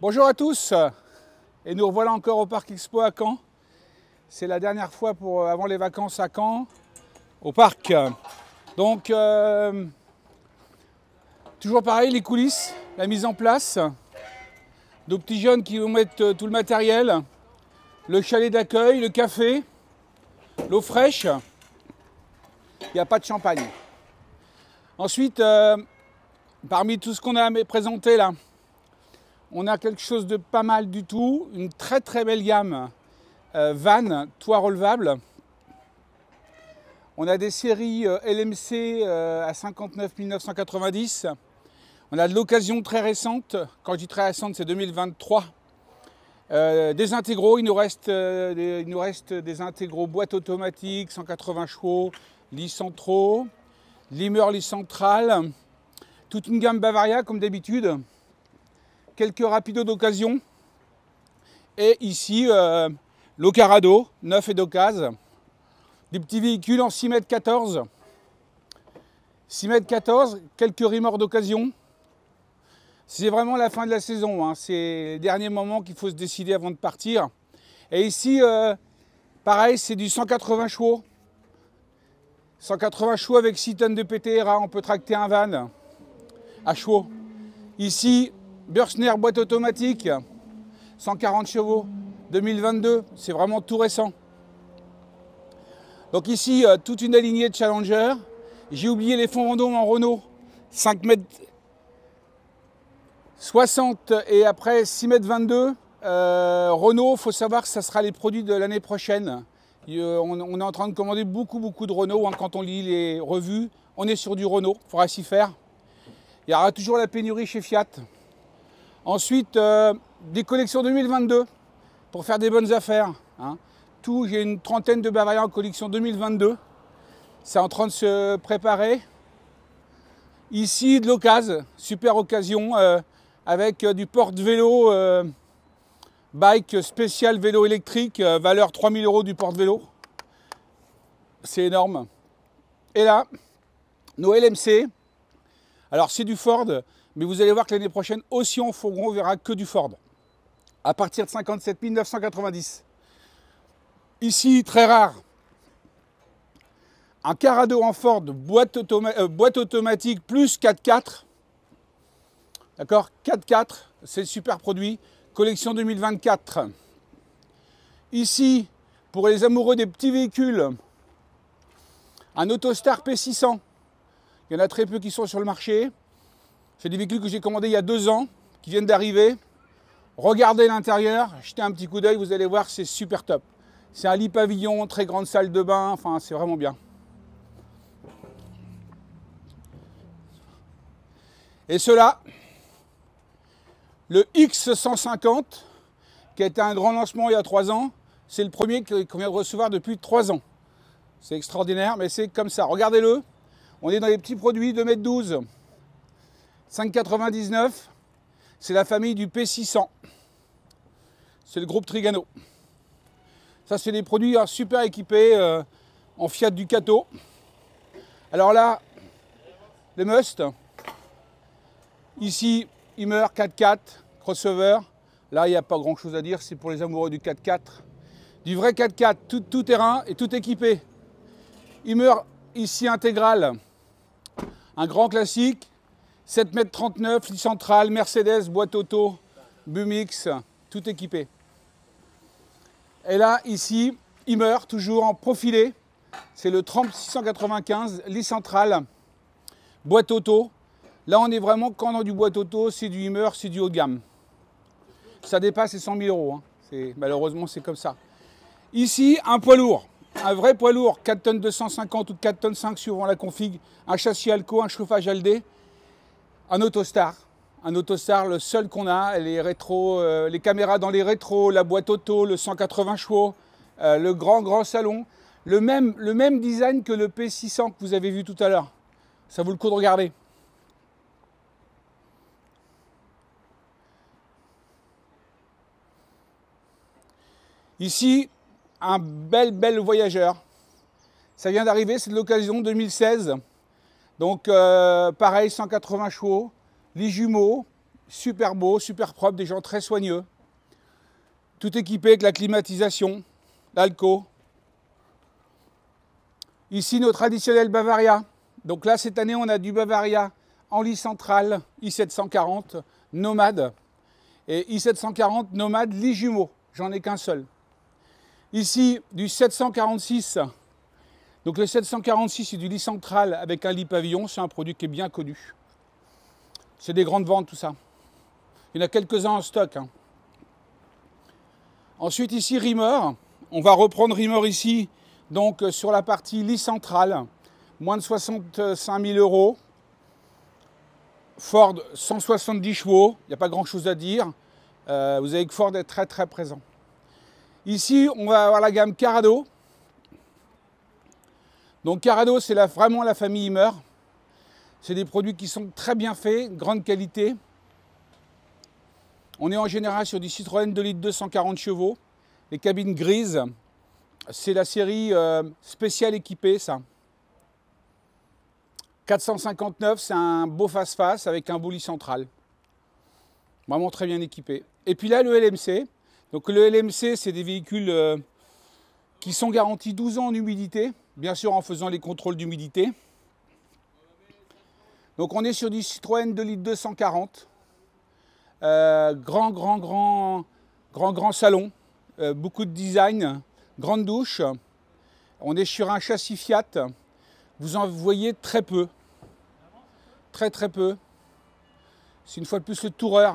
Bonjour à tous, et nous revoilà encore au Parc Expo à Caen. C'est la dernière fois avant les vacances à Caen, au parc. Donc, toujours pareil, les coulisses, la mise en place, nos petits jeunes qui vont mettre tout le matériel, le chalet d'accueil, le café, l'eau fraîche. Il n'y a pas de champagne. Ensuite, parmi tout ce qu'on a présenté là, on a quelque chose de pas mal du tout, une très très belle gamme van, toit relevable. On a des séries LMC à 59 990. On a de l'occasion très récente, quand je dis très récente c'est 2023. Des intégraux, il nous reste des intégraux boîte automatique, 180 chevaux, lit centraux, limeur lit central, toute une gamme Bavaria comme d'habitude. Quelques rapidos d'occasion. Et ici, l'Ocarado, neuf et d'occasion. Des petits véhicules en 6,14 m. 6,14 m, quelques remords d'occasion. C'est vraiment la fin de la saison. Hein. C'est les derniers moments qu'il faut se décider avant de partir. Et ici, pareil, c'est du 180 chevaux. 180 chevaux avec 6 tonnes de PTRA. On peut tracter un van à chevaux. Ici, Bürstner boîte automatique, 140 chevaux, 2022, c'est vraiment tout récent. Donc ici, toute une alignée de Challenger. J'ai oublié les fonds Vendôme en Renault, 5 mètres 60 et après 6 mètres 22. Renault, il faut savoir que ça sera les produits de l'année prochaine. On est en train de commander beaucoup de Renault. Hein. Quand on lit les revues, on est sur du Renault, il faudra s'y faire. Il y aura toujours la pénurie chez Fiat. Ensuite, des collections 2022 pour faire des bonnes affaires. Hein. J'ai une trentaine de Bavaria en collection 2022. C'est en train de se préparer. Ici, de l'occasion, super occasion, avec du porte-vélo, bike spécial vélo électrique, valeur 3 000 € du porte-vélo. C'est énorme. Et là, nos LMC. Alors, c'est du Ford. Mais vous allez voir que l'année prochaine, aussi en fourgon, on verra que du Ford. À partir de 57 990. Ici, très rare. Un Carrado en Ford, boîte automatique plus 4x4. D'accord, 4x4, c'est le super produit. Collection 2024. Ici, pour les amoureux des petits véhicules, un Autostar P600. Il y en a très peu qui sont sur le marché. C'est des véhicules que j'ai commandés il y a 2 ans, qui viennent d'arriver. Regardez l'intérieur, jetez un petit coup d'œil, vous allez voir, c'est super top. C'est un lit pavillon, très grande salle de bain, enfin c'est vraiment bien. Et cela, le X150, qui a été un grand lancement il y a 3 ans, c'est le premier qu'on vient de recevoir depuis 3 ans. C'est extraordinaire, mais c'est comme ça. Regardez-le, on est dans les petits produits 2,12 m. 5,99, c'est la famille du P600. C'est le groupe Trigano. Ça, c'est des produits super équipés en Fiat Ducato. Alors là, les must. Ici, Hummer 4x4, crossover. Là, il n'y a pas grand-chose à dire, c'est pour les amoureux du 4x4. Du vrai 4x4, tout terrain et tout équipé. Hummer, ici, intégral. Un grand classique. 7,39 m, lit central, Mercedes, boîte auto, Bumix, tout équipé. Et là, ici, Hummer, toujours en profilé. C'est le Tramp 695, lit central, boîte auto. Là, on est vraiment, quand on a du boîte auto, c'est du Hummer, c'est du haut de gamme. Ça dépasse les 100 000 €. Hein. Malheureusement, c'est comme ça. Ici, un poids lourd. Un vrai poids lourd, 4 tonnes 250 ou 4 tonnes 5 suivant la config. Un châssis Alco, un chauffage Aldé. Un Autostar, le seul qu'on a, les rétros, les caméras dans les rétros, la boîte auto, le 180 chevaux, le grand salon, le même design que le P600 que vous avez vu tout à l'heure. Ça vaut le coup de regarder. Ici, un bel voyageur. Ça vient d'arriver, c'est de l'occasion 2016. Donc pareil, 180 chevaux, les jumeaux, super beau, super propre, des gens très soigneux. Tout équipé avec la climatisation, l'alco. Ici, nos traditionnels Bavaria. Donc là, cette année, on a du Bavaria en lit central, i740, nomade. Et i740, nomade, lit jumeau. J'en ai qu'un seul. Ici, du 746. Donc le 746, c'est du lit central avec un lit pavillon. C'est un produit qui est bien connu. C'est des grandes ventes, tout ça. Il y en a quelques-uns en stock. Hein. Ensuite, ici, Riemer. On va reprendre Riemer ici, donc sur la partie lit central. Moins de 65 000 €. Ford, 170 chevaux. Il n'y a pas grand-chose à dire. Vous avez que Ford est très, très présent. Ici, on va avoir la gamme Carrado. Donc Carrado, c'est vraiment la famille Himmer. C'est des produits qui sont très bien faits, grande qualité. On est en général sur du Citroën 2 litres 240 chevaux. Les cabines grises, c'est la série spéciale équipée, ça. 459, c'est un beau face-face avec un beau lit central. Vraiment très bien équipé. Et puis là, le LMC. Donc le LMC, c'est des véhicules qui sont garantis 12 ans en humidité, bien sûr en faisant les contrôles d'humidité. Donc on est sur du Citroën 2 litres 240. Grand salon, beaucoup de design, grande douche. On est sur un châssis Fiat. Vous en voyez très peu. Très peu. C'est une fois de plus le Tourer.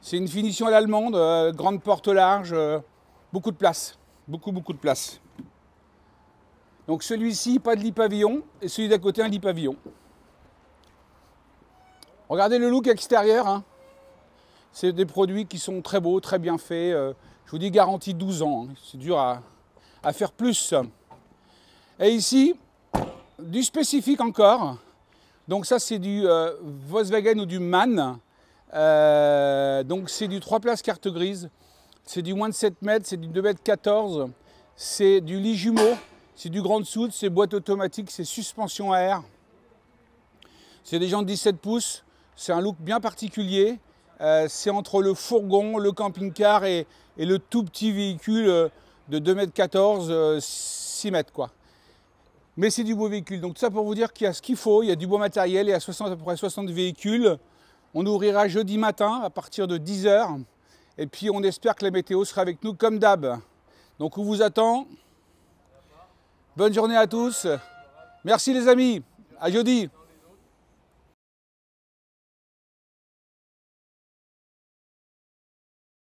C'est une finition à l'allemande, grande porte large, beaucoup de place. Beaucoup de place. Donc celui-ci, pas de lit pavillon, et celui d'à côté, un lit pavillon. Regardez le look extérieur. Hein. C'est des produits qui sont très beaux, très bien faits. Je vous dis garantie 12 ans. Hein. C'est dur à faire plus. Et ici, du spécifique encore. Donc ça, c'est du Volkswagen ou du MAN. Donc c'est du 3 places carte grise. C'est du moins de 7 mètres, c'est du 2 mètres 14. C'est du lit jumeau. C'est du grande soude, c'est boîte automatique, c'est suspension à air. C'est des gens de 17 pouces. C'est un look bien particulier. C'est entre le fourgon, le camping-car et le tout petit véhicule de 2 mètres 14, 6 mètres quoi. Mais c'est du beau véhicule. Donc tout ça pour vous dire qu'il y a ce qu'il faut, il y a du beau matériel, il y a à peu près 60 véhicules. On ouvrira jeudi matin à partir de 10 h. Et puis on espère que la météo sera avec nous comme d'hab. Donc on vous attend. Bonne journée à tous. Merci les amis. À jeudi.